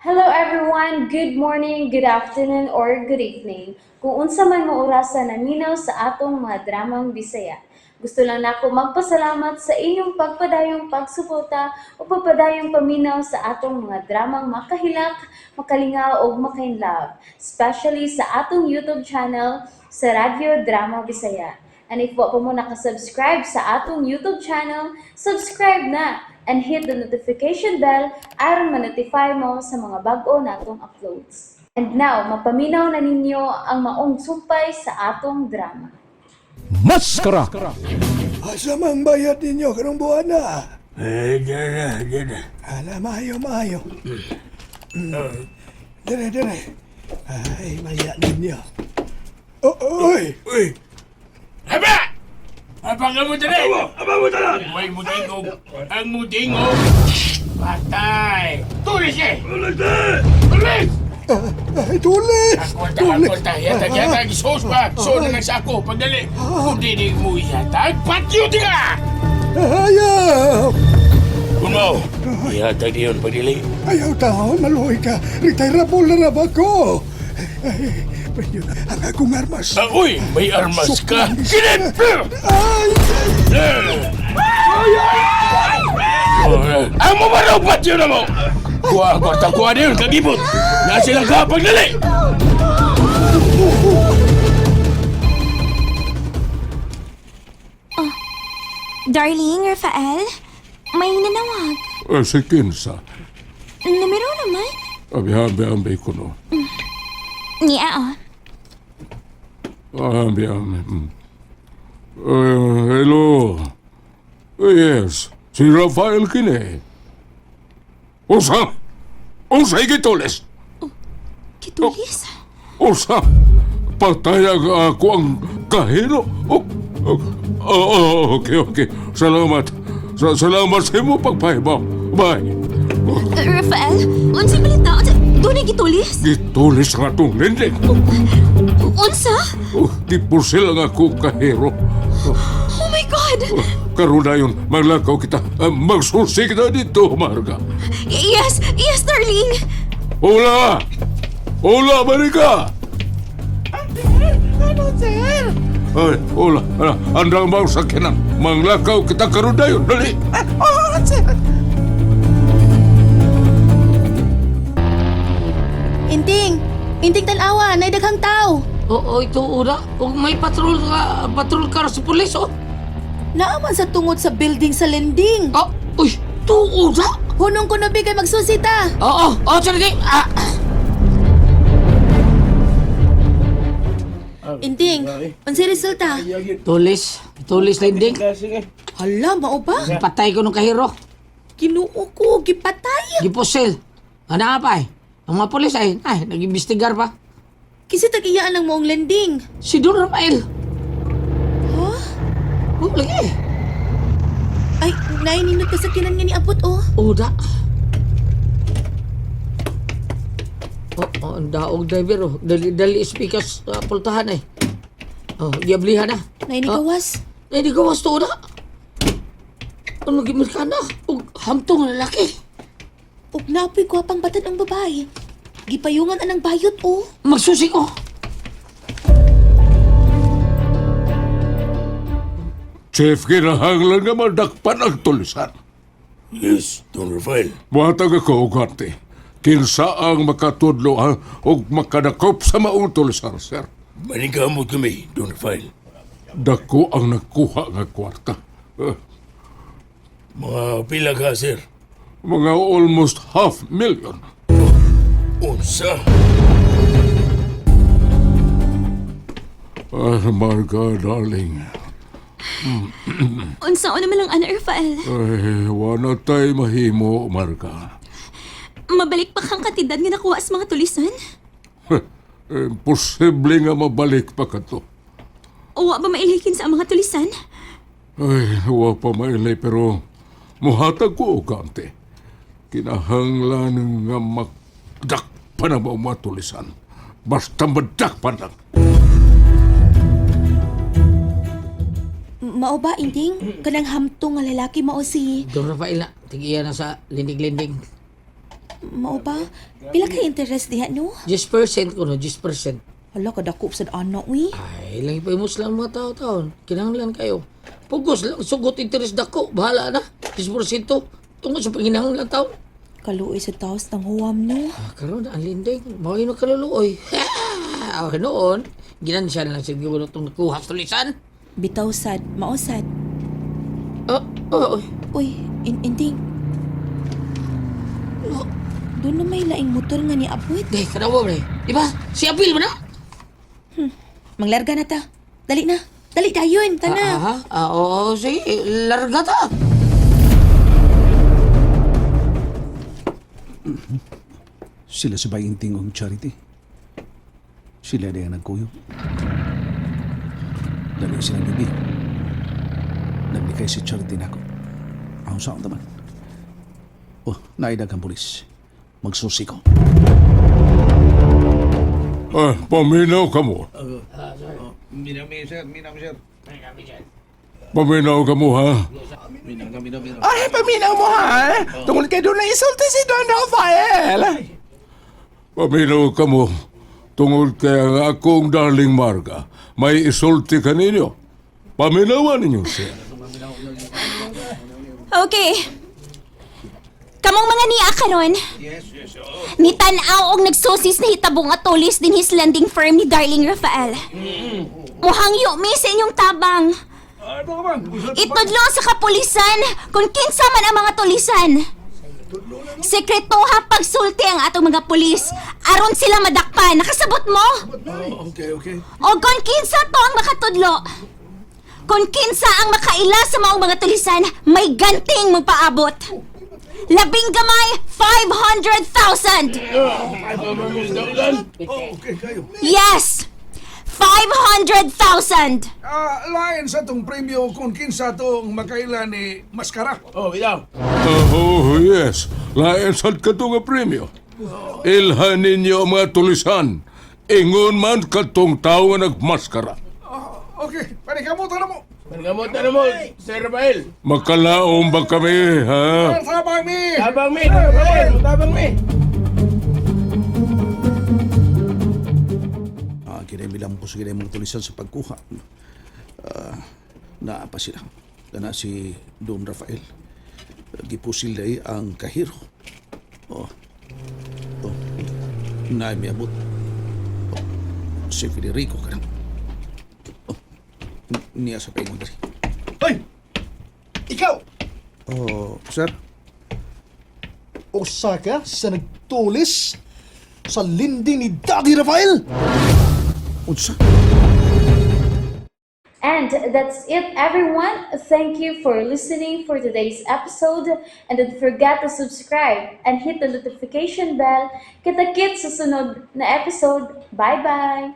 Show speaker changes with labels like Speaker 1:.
Speaker 1: Hello everyone, good morning, good afternoon, or good evening. Kung unsa man mo orasan naminaw sa atong mga dramang Bisaya. Gusto lang nako magpasalamat sa inyong pagpadayong pagsuporta o pagpadayong paminaw sa atong mga dramang makahilak, makalingaw o makainlove, especially sa atong YouTube channel sa Radyo Drama Bisaya. And if wa pa mo nakasubscribe sa atong YouTube channel, subscribe na and hit the notification bell aron ma-notify mo sa mga bag-o natong uploads. And now, mapaminaw na ninyo ang maong sumpay sa atong drama.
Speaker 2: Maskara!
Speaker 3: Asa mang bayad ninyo karong buwan na?
Speaker 4: Dyan.
Speaker 3: Ala, maayo. Dire. Ay, maya ninyo. Oy!
Speaker 4: Uy! Aba! Apa ka mo dali? Aba mo dala! May mutingog. Ang mutingog. Patay! Tulis eh! Tulis!
Speaker 3: Ay, tulis!
Speaker 4: Akwanta. Yatag. Sos pa. So na nagsako. Pagdali. Kung di mo yatag, patyo di ka!
Speaker 3: Ayaw!
Speaker 4: Kung mo, yatag di yun pagdali.
Speaker 3: Ayaw taon, maluhoy ka. Retirable na raba ko. Ay, pwede ang akong armas.
Speaker 4: Uy! May armas ka! Kinip!
Speaker 3: Ay!
Speaker 4: Ang mo ba patyo na mo? Kuha na yun, kagibot! Na silang kapag dali!
Speaker 5: Darling, Rafael, may nanawag.
Speaker 2: Si Kinsa.
Speaker 5: Numero naman.
Speaker 2: Abi ko no.
Speaker 5: Niya,
Speaker 2: Abi. Hello. Yes, si Rafael kini. Usa igitulis.
Speaker 5: Kitulis.
Speaker 2: Usa, patayag ako ang kahino. Okay. Salamat. Salamat sa imo pagpahibaw. Bye.
Speaker 5: Rafael, unsa balita? Doon ay gitulis?
Speaker 2: Gitulis nga itong linding.
Speaker 5: Unsa?
Speaker 2: Di po sila nga ako kahiro.
Speaker 5: Oh my God!
Speaker 2: Karoon na yun, maglakaw kita. Magsusi kita dito, Marga.
Speaker 5: Yes, darling!
Speaker 2: Hola, Marika!
Speaker 3: Ano, sir?
Speaker 2: Ay, hola. Andang bang sakinan. Maglakaw kita karoon na yun. Dali.
Speaker 3: Sir.
Speaker 6: Inting tanawa, nay daghang tao.
Speaker 7: Oo, ito ura. Kung may patrol ka sa pulis, oh.
Speaker 6: Naaman sa tungod sa building sa lending.
Speaker 7: Oh, uy, ito ura.
Speaker 6: Hunong ko na bigay magsusita.
Speaker 7: Oo, sorry.
Speaker 6: Inting, unsi resulta?
Speaker 7: Tulis lending.
Speaker 6: Hala, mao ba?
Speaker 7: Patay ko nung kahiro.
Speaker 6: Kinuo ko, gipatay.
Speaker 7: Gipusil. Ano nga pa eh? Ang mga pulis ay nag-imbestigar pa.
Speaker 6: Kasi tag-iyaan ng moong lending.
Speaker 7: Si Don Rafael.
Speaker 6: Huh?
Speaker 7: Oh, lagi.
Speaker 6: Ay, naininot ka sa kinan nga ni Abot, oh.
Speaker 7: Uda. Ang daog driver, oh. Dali speakers pultahan eh. Oh, giablihan na.
Speaker 6: Nainigawas.
Speaker 7: Nainigawas to, Uda. Ano gimirkan na? Hamtong na lalaki.
Speaker 6: Ug napoy ko pang batad ang babae. Gipayungan anang bayot, oh.
Speaker 7: Magsusi ko.
Speaker 2: Chief, kinahanglan nga madakpan ang tulisan.
Speaker 4: Yes, Don Rafael.
Speaker 2: Buhatag ako, ugante. Kinsa ang makatudlo o makadakop sa maong tulisan, sir.
Speaker 4: Manigamot kami, Don Rafael.
Speaker 2: Dako ang nakuha nga kwarta.
Speaker 4: Mga pila ka, sir.
Speaker 2: Mga almost 500,000.
Speaker 4: Unsa?
Speaker 2: Marga, darling.
Speaker 5: Unsa naman lang, Ana Rafael?
Speaker 2: Ay, wala tayo mahimo, Marga.
Speaker 5: Mabalik pa kang kantidad nga nakuha sa mga tulisan?
Speaker 2: Imposible nga mabalik pa ka to.
Speaker 5: O wa ba mailikin sa mga tulisan?
Speaker 2: Ay, wa pa mailay pero muhatag ko, ugante. Kinahanglan nga magdakpan ang mga tulisan. Basta madakpan lang.
Speaker 6: Mao ba, Inting? Kanang hamtong nga lalaki mao si...
Speaker 7: Don Rafael na. Tigiya na sa lindig-lindig.
Speaker 6: Mao ba? Pila ka interest diha no?
Speaker 7: 10% ko no, 10%.
Speaker 6: Hala kadakop sad anak wi.
Speaker 7: Ay, lang ipahimos lang mga tao-taon. Kinahanglan kayo. Pugos lang, sugot interest dako. Bahala na. 10% tungkol sa panginahanglan taon.
Speaker 6: Kaluoy sa taos ng huwam no.
Speaker 7: Karon ang linding. Mawin mo kaluluoy. Noon, ginansya na lang siguro itong nakuha sa tulisan.
Speaker 6: Bitaw sad, mao sad.
Speaker 7: Oy.
Speaker 6: Uy, inding. Doon na may laing motor nga ni Abuit.
Speaker 7: Gay, kanawa ba Di ba? Si Abil mo na?
Speaker 6: Manglarga na ta. Dali na. Dali dayon, tana.
Speaker 7: Oo, sige. Larga ta.
Speaker 3: Sila sa baying tingong Charity. Sila na yung nagkuyog. Dali silang bibi. Naglikay si Charity na ako. Ang saan naman. Oh, naidag ang pulis. Magsusi ko.
Speaker 2: Paminaw ka mo. Paminaw ka mo, ha?
Speaker 8: Ay, paminaw mo ha? Tungkol kay doon na isulti si Don Rafael.
Speaker 2: Paminaw ka mo. Tungod kay ang akong darling Marga, may isulti ka ninyo. Paminawan ninyo siya.
Speaker 5: Okay. Kamong mga niya karon. Ni tan-aw og nagsosis na hitabong atolis din his lending firm ni Darling Rafael. Muhangyo mi sa inyong tabang. Itudlo sa kapulisan kung kinsa man ang mga tulisan. Sekretoha pagsulti ang atong mga pulis aron sila madakpan. Nakasabot mo?
Speaker 3: Okay.
Speaker 5: O kung kinsa to ang makatudlo. Kung kinsa ang makaila sa maong mga tulisan, may ganting magpaabot. Labing gamay, 500,000!
Speaker 3: Okay, kayo.
Speaker 5: Yes! 500,000!
Speaker 3: Lain sa tong premyo kung kinsa tong makaila ni Maskara.
Speaker 4: Oh, bitaw.
Speaker 2: Oh, yes. Lain sad ka to nga premyo. Ilhan ninyo ang mga tulisan. Ingon man katong tao nga nagmaskara.
Speaker 3: Okay, panikamutan na mo.
Speaker 4: Pagkamot na mo, Sir Rafael.
Speaker 2: Makalaong ba kami, ha?
Speaker 3: Sabang mi!
Speaker 4: Tabang mi, Rafael. Tabang mi.
Speaker 3: Kinamilang ko sa mga tulisan sa pagkuha. Naapa sila. Na si Don Rafael. Gipusil day ang kahiro. Oh. Naimiabot. Si Federico ka lang. Niya sa paingon dari.
Speaker 8: Hoy! Ikaw!
Speaker 3: Oh, sir?
Speaker 8: Usa ka sa nagtulis sa linding ni Daddy Rafael?
Speaker 3: Unsa?
Speaker 1: And that's it, everyone. Thank you for listening for today's episode. And don't forget to subscribe and hit the notification bell. Kita-kits sa sunod na episode. Bye-bye!